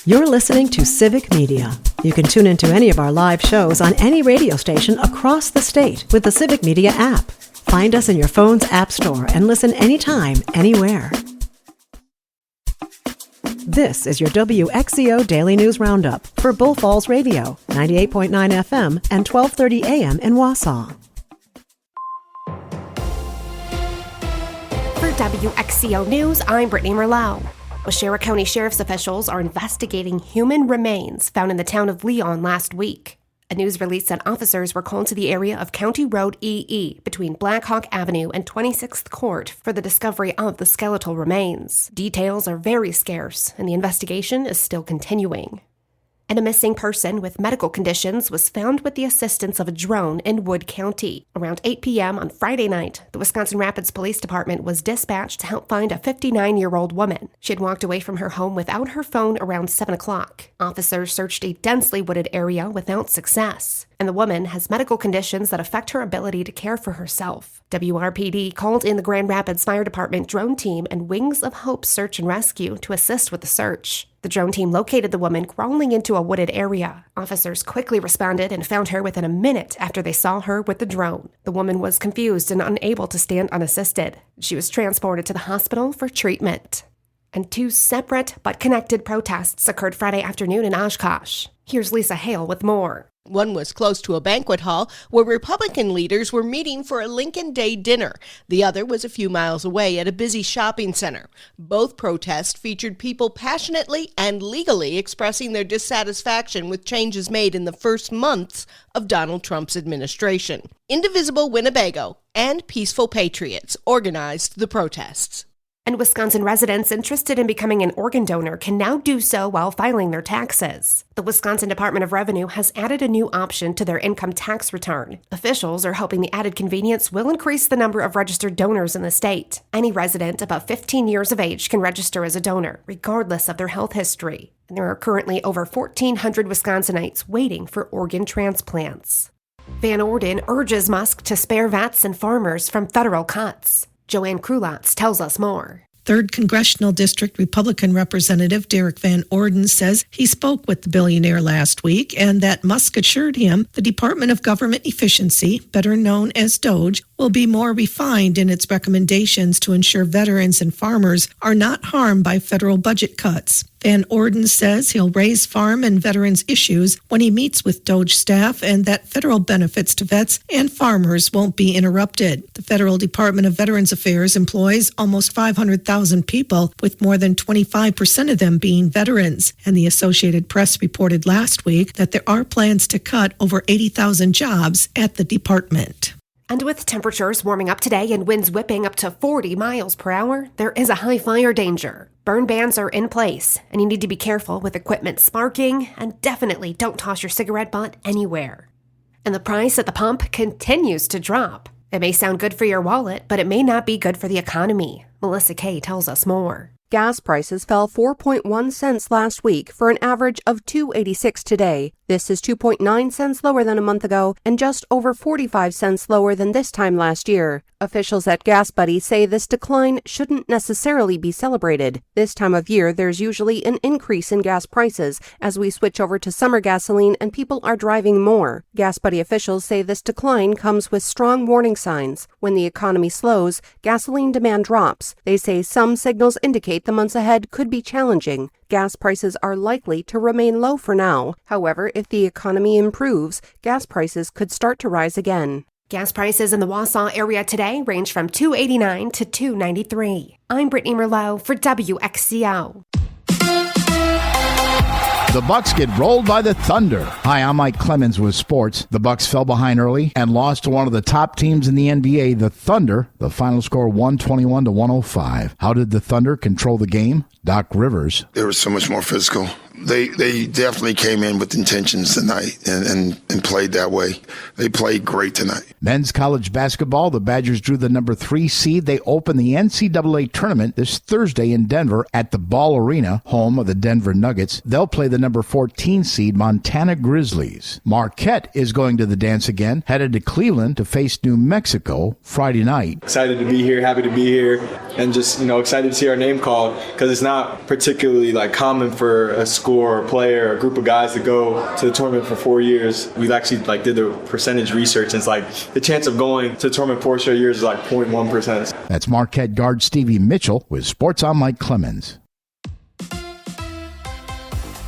You're listening to Civic Media. You can tune into any of our live shows on any radio station across the state with the Civic Media app. Find us in your phone's app store and listen anytime, anywhere. This is your WXCO Daily News Roundup for Bull Falls Radio, 98.9 FM and 1230 AM in Wausau. For WXCO News, I'm Brittany Merlot. Waushara County Sheriff's officials are investigating human remains found in the town of Leon last week. A news release said officers were called to the area of County Road EE between Blackhawk Avenue and 26th Court for the discovery of the skeletal remains. Details are very scarce, and the investigation is still continuing. And a missing person with medical conditions was found with the assistance of a drone in Wood County. Around 8 p.m. on Friday night, the Wisconsin Rapids Police Department was dispatched to help find a 59-year-old woman. She had walked away from her home without her phone around 7 o'clock. Officers searched a densely wooded area without success, and the woman has medical conditions that affect her ability to care for herself. WRPD called in the Grand Rapids Fire Department drone team and Wings of Hope Search and Rescue to assist with the search. The drone team located the woman crawling into a wooded area. Officers quickly responded and found her within a minute after they saw her with the drone. The woman was confused and unable to stand unassisted. She was transported to the hospital for treatment. And two separate but connected protests occurred Friday afternoon in Oshkosh. Here's Lisa Hale with more. One was close to a banquet hall where Republican leaders were meeting for a Lincoln Day dinner. The other was a few miles away at a busy shopping center. Both protests featured people passionately and legally expressing their dissatisfaction with changes made in the first months of Donald Trump's administration. Indivisible Winnebago and Peaceful Patriots organized the protests. And Wisconsin residents interested in becoming an organ donor can now do so while filing their taxes. The Wisconsin Department of Revenue has added a new option to their income tax return. Officials are hoping the added convenience will increase the number of registered donors in the state. Any resident above 15 years of age can register as a donor, regardless of their health history. And there are currently over 1,400 Wisconsinites waiting for organ transplants. Van Orden urges Musk to spare vets and farmers from federal cuts. Joanne Krulotz tells us more. 3rd Congressional District Republican Representative Derek Van Orden says he spoke with the billionaire last week and that Musk assured him the Department of Government Efficiency, better known as DOGE, will be more refined in its recommendations to ensure veterans and farmers are not harmed by federal budget cuts. Van Orden says he'll raise farm and veterans issues when he meets with DOGE staff and that federal benefits to vets and farmers won't be interrupted. The Federal Department of Veterans Affairs employs almost 500,000 people, with more than 25% of them being veterans. And the Associated Press reported last week that there are plans to cut over 80,000 jobs at the department. And with temperatures warming up today and winds whipping up to 40 miles per hour, there is a high fire danger. Burn bans are in place, and you need to be careful with equipment sparking, and definitely don't toss your cigarette butt anywhere. And the price at the pump continues to drop. It may sound good for your wallet, but it may not be good for the economy. Melissa Kay tells us more. Gas prices fell 4.1 cents last week for an average of $2.86 today. This is 2.9 cents lower than a month ago and just over 45 cents lower than this time last year. Officials at Gas Buddy say this decline shouldn't necessarily be celebrated. This time of year, there's usually an increase in gas prices as we switch over to summer gasoline and people are driving more. Gas Buddy officials say this decline comes with strong warning signs. When the economy slows, gasoline demand drops. They say some signals indicate the months ahead could be challenging. Gas prices are likely to remain low for now. However, if the economy improves, gas prices could start to rise again. Gas prices in the Wausau area today range from $2.89 to $2.93. I'm Brittany Merlot for WXCO. The Bucks get rolled by the Thunder. Hi, I'm Mike Clemens with sports. The Bucks fell behind early and lost to one of the top teams in the NBA, the Thunder. The final score 121-105. How did the Thunder control the game? Doc Rivers. They were so much more physical. They definitely came in with intentions tonight and played that way. They played great tonight. Men's college basketball, the Badgers drew the number 3 seed. They open the NCAA tournament this Thursday in Denver at the Ball Arena, home of the Denver Nuggets. They'll play the number 14 seed Montana Grizzlies. Marquette is going to the dance again, headed to Cleveland to face New Mexico Friday night. Excited to be here, happy to be here, and just, excited to see our name called, because it's not not particularly common for a score or player or a group of guys to go to the tournament for 4 years. We actually did the percentage research, and it's the chance of going to the tournament 4 straight years is 0.1%. That's Marquette guard Stevie Mitchell with Sports on Mike Clemens.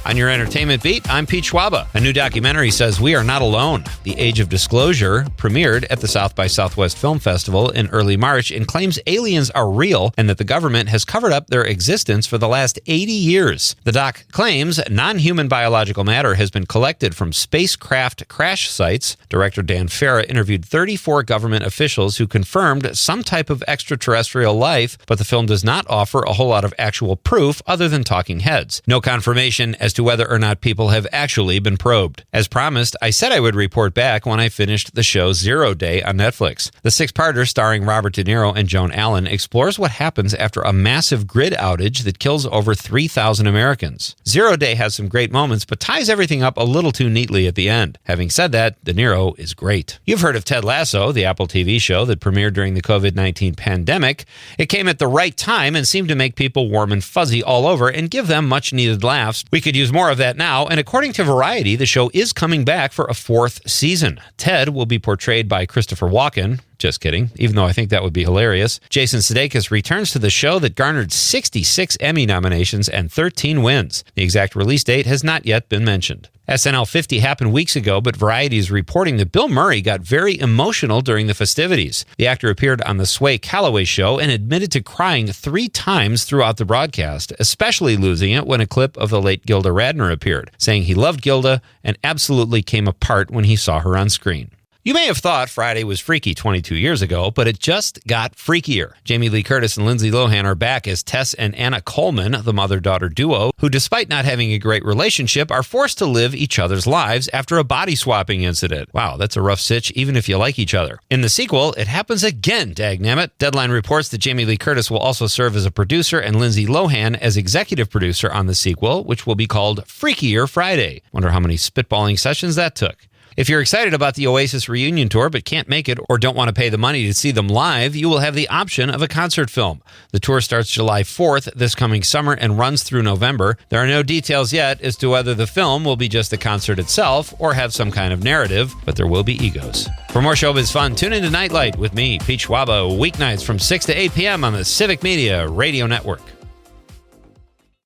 On your entertainment beat, I'm Pete Schwaba. A new documentary says we are not alone. The Age of Disclosure premiered at the South by Southwest Film Festival in early March and claims aliens are real and that the government has covered up their existence for the last 80 years. The doc claims non-human biological matter has been collected from spacecraft crash sites. Director Dan Farah interviewed 34 government officials who confirmed some type of extraterrestrial life, but the film does not offer a whole lot of actual proof other than talking heads. No confirmation as to whether or not people have actually been probed. As promised, I said I would report back when I finished the show 0 Day on Netflix. The six-parter starring Robert De Niro and Joan Allen explores what happens after a massive grid outage that kills over 3,000 Americans. 0 Day has some great moments, but ties everything up a little too neatly at the end. Having said that, De Niro is great. You've heard of Ted Lasso, the Apple TV show that premiered during the COVID-19 pandemic. It came at the right time and seemed to make people warm and fuzzy all over and give them much-needed laughs. We could use more of that now, and according to Variety, the show is coming back for a 4th season. Ted will be portrayed by Christopher Walken. Just kidding, even though I think that would be hilarious. Jason Sudeikis returns to the show that garnered 66 Emmy nominations and 13 wins. The exact release date has not yet been mentioned. SNL 50 happened weeks ago, but Variety is reporting that Bill Murray got very emotional during the festivities. The actor appeared on the Sway Calloway show and admitted to crying 3 times throughout the broadcast, especially losing it when a clip of the late Gilda Radner appeared, saying he loved Gilda and absolutely came apart when he saw her on screen. You may have thought Friday was freaky 22 years ago, but it just got freakier. Jamie Lee Curtis and Lindsay Lohan are back as Tess and Anna Coleman, the mother-daughter duo, who, despite not having a great relationship, are forced to live each other's lives after a body-swapping incident. Wow, that's a rough sitch, even if you like each other. In the sequel, it happens again, dagnammit. Deadline reports that Jamie Lee Curtis will also serve as a producer and Lindsay Lohan as executive producer on the sequel, which will be called Freakier Friday. Wonder how many spitballing sessions that took. If you're excited about the Oasis reunion tour but can't make it or don't want to pay the money to see them live, you will have the option of a concert film. The tour starts July 4th this coming summer and runs through November. There are no details yet as to whether the film will be just the concert itself or have some kind of narrative, but there will be egos. For more showbiz fun, tune into Nightlight with me, Pete Schwaba, weeknights from 6 to 8 p.m. on the Civic Media Radio Network.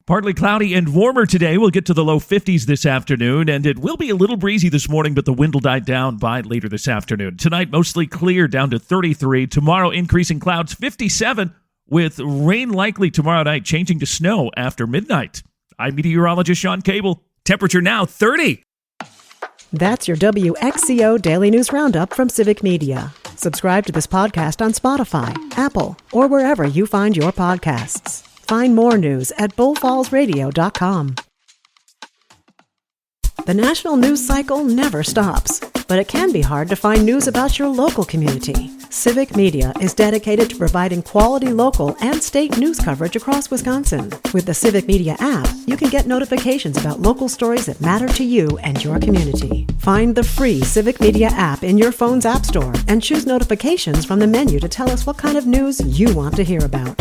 Partly cloudy and warmer today. We'll get to the low 50s this afternoon, and it will be a little breezy this morning, but the wind will die down by later this afternoon. Tonight, mostly clear, down to 33. Tomorrow, increasing clouds, 57, with rain likely tomorrow night, changing to snow after midnight. I'm meteorologist Sean Cable. Temperature now, 30. That's your WXCO Daily News Roundup from Civic Media. Subscribe to this podcast on Spotify, Apple, or wherever you find your podcasts. Find more news at bullfallsradio.com. The national news cycle never stops, but it can be hard to find news about your local community. Civic Media is dedicated to providing quality local and state news coverage across Wisconsin. With the Civic Media app, you can get notifications about local stories that matter to you and your community. Find the free Civic Media app in your phone's app store and choose notifications from the menu to tell us what kind of news you want to hear about.